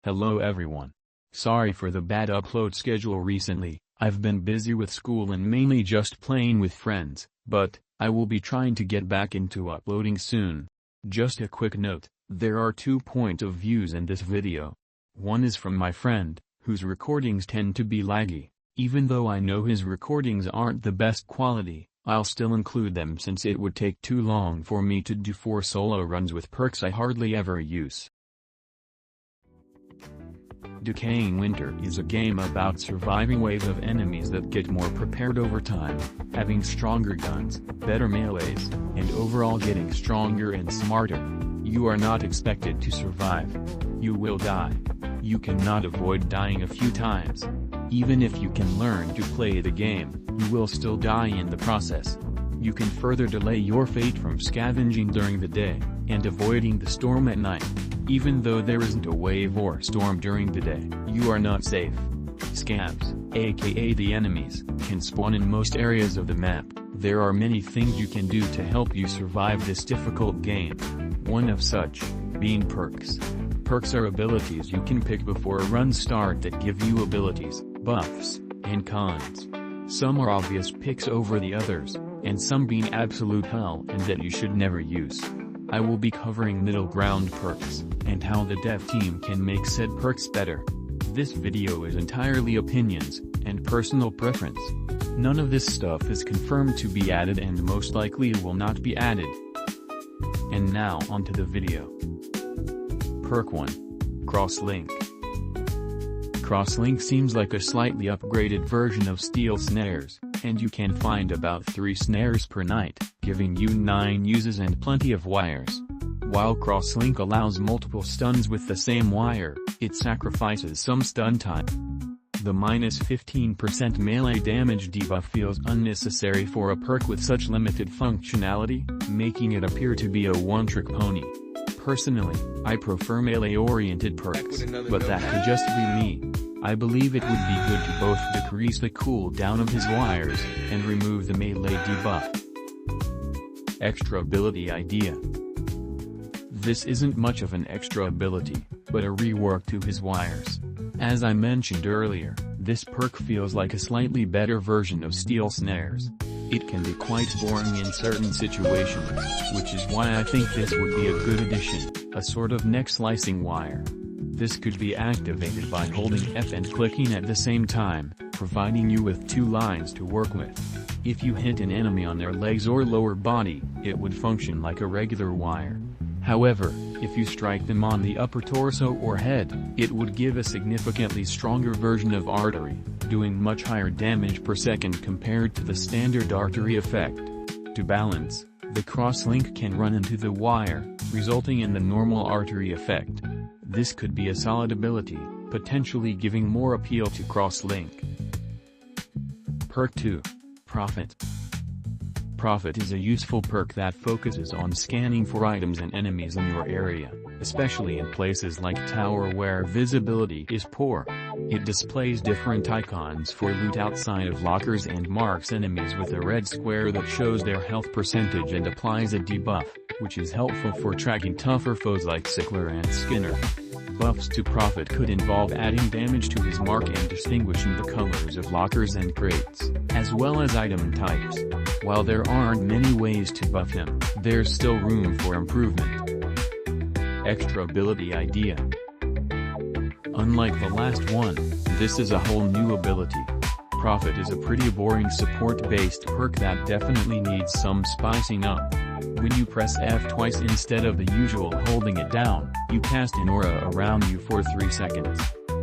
Hello everyone. Sorry for the bad upload schedule recently. I've been busy with school and mainly just playing with friends, but I will be trying to get back into uploading soon. Just a quick note, there are 2 points of views in this video. One is from my friend, whose recordings tend to be laggy. Even though I know his recordings aren't the best quality, I'll still include them since it would take too long for me to do 4 solo runs with perks I hardly ever use. Decaying Winter is a game about surviving wave of enemies that get more prepared over time, having stronger guns, better melees, and overall getting stronger and smarter. You are not expected to survive. You will die. You cannot avoid dying a few times. Even if you can learn to play the game, you will still die in the process. You can further delay your fate from scavenging during the day, and avoiding the storm at night. Even though there isn't a wave or storm during the day, you are not safe. Scavs, aka the enemies, can spawn in most areas of the map. There are many things you can do to help you survive this difficult game. One of such, being perks. Perks are abilities you can pick before a run start that give you abilities, buffs, and cons. Some are obvious picks over the others, and some being absolute hell and that you should never use. I will be covering middle ground perks, and how the dev team can make said perks better. This video is entirely opinions, and personal preference. None of this stuff is confirmed to be added and most likely will not be added. And now onto the video. Perk 1. Crosslink. Crosslink seems like a slightly upgraded version of steel snares, and you can find about 3 snares per night, giving you 9 uses and plenty of wires. While crosslink allows multiple stuns with the same wire, it sacrifices some stun time. The -15% melee damage debuff feels unnecessary for a perk with such limited functionality, making it appear to be a one-trick pony. Personally, I prefer melee-oriented perks, but that could just be me. I believe it would be good to both decrease the cooldown of his wires, and remove the melee debuff. Extra ability idea. This isn't much of an extra ability, but a rework to his wires. As I mentioned earlier, this perk feels like a slightly better version of steel snares. It can be quite boring in certain situations, which is why I think this would be a good addition, a sort of neck slicing wire. This could be activated by holding F and clicking at the same time, providing you with 2 lines to work with. If you hit an enemy on their legs or lower body, it would function like a regular wire. However, if you strike them on the upper torso or head, it would give a significantly stronger version of artery, doing much higher damage per second compared to the standard artery effect. To balance, the crosslink can run into the wire, resulting in the normal artery effect. This could be a solid ability, potentially giving more appeal to crosslink. Perk 2. Profit. Profit is a useful perk that focuses on scanning for items and enemies in your area, especially in places like tower where visibility is poor. It displays different icons for loot outside of lockers and marks enemies with a red square that shows their health percentage and applies a debuff, which is helpful for tracking tougher foes like Sickler and Skinner. Buffs to Profit could involve adding damage to his mark and distinguishing the colors of lockers and crates, as well as item types. While there aren't many ways to buff him, there's still room for improvement. Extra ability idea. Unlike the last one, this is a whole new ability. Profit is a pretty boring support-based perk that definitely needs some spicing up. When you press F twice instead of the usual holding it down, you cast an aura around you for 3 seconds.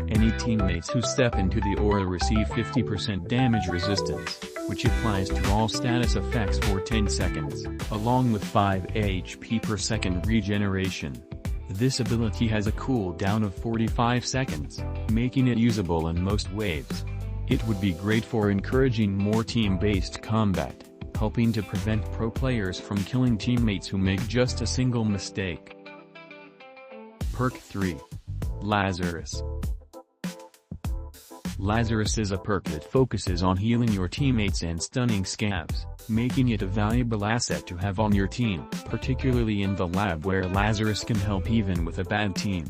Any teammates who step into the aura receive 50% damage resistance, which applies to all status effects for 10 seconds, along with 5 HP per second regeneration. This ability has a cooldown of 45 seconds, making it usable in most waves. It would be great for encouraging more team-based combat, helping to prevent pro players from killing teammates who make just a single mistake. Perk 3. Lazarus. Lazarus is a perk that focuses on healing your teammates and stunning scavs, making it a valuable asset to have on your team, particularly in the lab where Lazarus can help even with a bad team.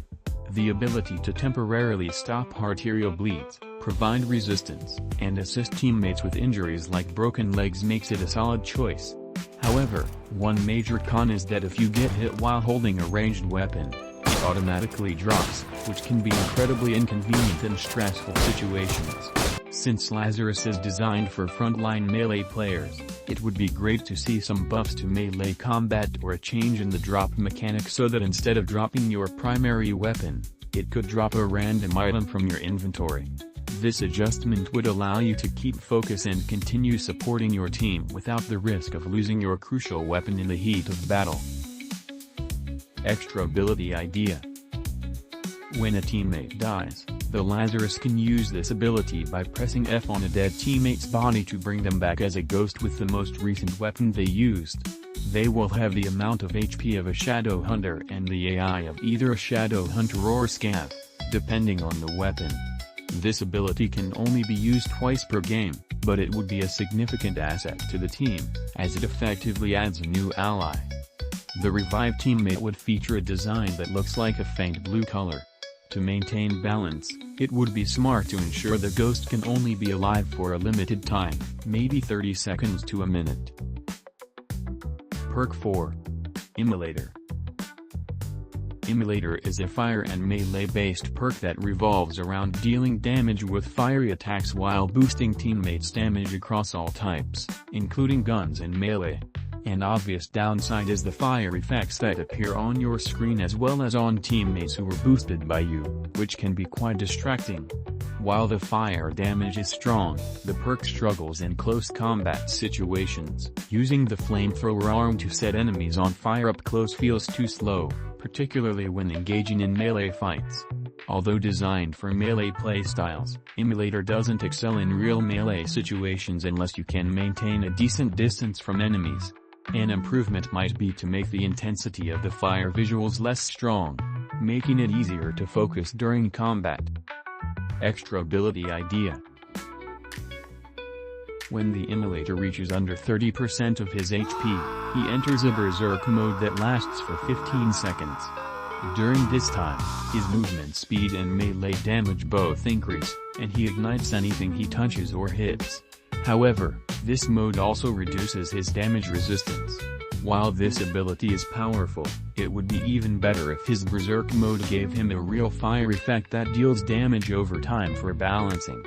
The ability to temporarily stop arterial bleeds, provide resistance, and assist teammates with injuries like broken legs makes it a solid choice. However, one major con is that if you get hit while holding a ranged weapon, it automatically drops, which can be incredibly inconvenient in stressful situations. Since Lazarus is designed for frontline melee players, it would be great to see some buffs to melee combat or a change in the drop mechanic so that instead of dropping your primary weapon, it could drop a random item from your inventory. This adjustment would allow you to keep focus and continue supporting your team without the risk of losing your crucial weapon in the heat of battle. Extra ability idea. When a teammate dies, the Lazarus can use this ability by pressing F on a dead teammate's body to bring them back as a ghost with the most recent weapon they used. They will have the amount of HP of a Shadow Hunter and the AI of either a Shadow Hunter or Scav, depending on the weapon. This ability can only be used twice per game, but it would be a significant asset to the team, as it effectively adds a new ally. The revived teammate would feature a design that looks like a faint blue color. To maintain balance, it would be smart to ensure the ghost can only be alive for a limited time, maybe 30 seconds to a minute. Perk 4. Immolator. Immolator is a fire and melee-based perk that revolves around dealing damage with fiery attacks while boosting teammates' damage across all types, including guns and melee. An obvious downside is the fire effects that appear on your screen as well as on teammates who were boosted by you, which can be quite distracting. While the fire damage is strong, the perk struggles in close combat situations. Using the flamethrower arm to set enemies on fire up close feels too slow, particularly when engaging in melee fights. Although designed for melee playstyles, Immolator doesn't excel in real melee situations unless you can maintain a decent distance from enemies. An improvement might be to make the intensity of the fire visuals less strong, making it easier to focus during combat. Extra ability idea. When the Immolator reaches under 30% of his HP, he enters a berserk mode that lasts for 15 seconds. During this time, his movement speed and melee damage both increase, and he ignites anything he touches or hits. However, this mode also reduces his damage resistance. While this ability is powerful, it would be even better if his berserk mode gave him a real fire effect that deals damage over time for balancing.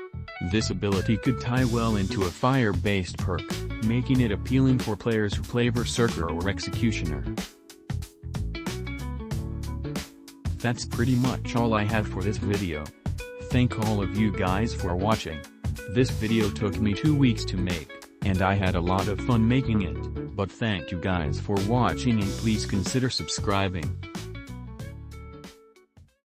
This ability could tie well into a fire-based perk, making it appealing for players who play Berserker or Executioner. That's pretty much all I have for this video. Thank all of you guys for watching. This video took me 2 weeks to make, and I had a lot of fun making it, but thank you guys for watching and please consider subscribing.